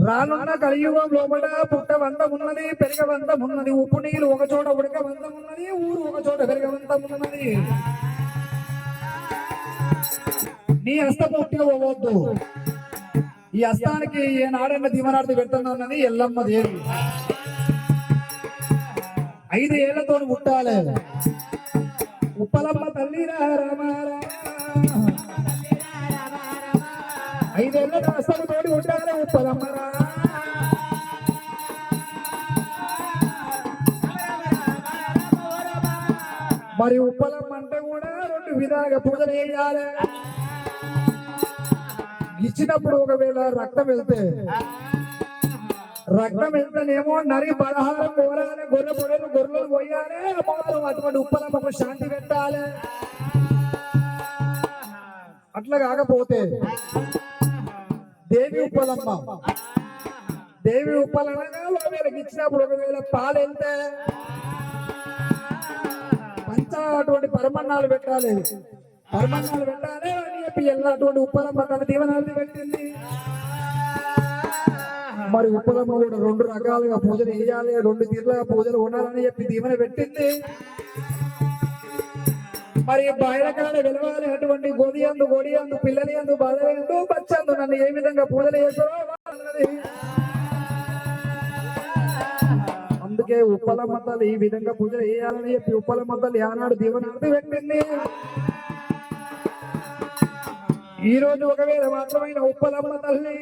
రానున్న కలియుగం లోపల పుట్టవంతం ఉన్నది, పెరగవంతం ఉన్నది. ఉప్పు నీళ్ళు ఒక చోట ఉడకవంతం ఉన్నది, ఊరు ఒక చోట పెరగవంతం ఉన్నది. నీ హస్తం పుట్టిగా పోవద్దు. ఈ హస్తానికి ఏనాడన్న దీవనార్థి పెడుతున్నది ఎల్లమ్మ దేవి. 5 ఏళ్లతో పుట్టాలి. ఉప్పలమ్మ తల్లి రామారా 5 ఏళ్ళ హస్తముతోటి ఉండాలి ఉప్పలమ్మరా. మరి ఉప్పలమ్మ అంటే కూడా 2 విధాలుగా పూజలు చేయాలి. ఇచ్చినప్పుడు ఒకవేళ రక్తం వెళ్తేనేమో నరి 16 కోరాలి, గొర్రె పొడలు గొర్రెలు పోయాలి. అమ్మవారు అటువంటి ఉప్పలమ్మకు శాంతి పెట్టాలి. అట్లా కాకపోతే దేవి ఉప్పలనగా ఒకవేళ ఇచ్చినప్పుడు ఒకవేళ పాలు వెళ్తే అటువంటి పరమన్నాలు పెట్టాలి అని చెప్పి అటువంటి ఉప్పలమ్మ తన దీవనార్థి పెట్టింది. మరి ఉప్పలమ్మ కూడా 2 రకాలుగా పూజలు చేయాలి, 2 తీర్లుగా పూజలు ఉండాలని చెప్పి దీవెన పెట్టింది. మరి బయటకాడ వెలవాలి. అటువంటి గోడియందు పిల్లలి అందు బాధలందు బచ్చందు నన్ను ఏ విధంగా పూజలు చేస్తారో అన్నది. అందుకే ఉప్పలమ్మ తల్లి ఈ విధంగా పూజలు చేయాలని చెప్పి ఉప్పలమ్మ తల్లి ఆనాడు దీవనార్థి పెట్టింది. ఈ రోజు ఒకవేళ మాత్రమైన ఉప్పలమ్మ తల్లి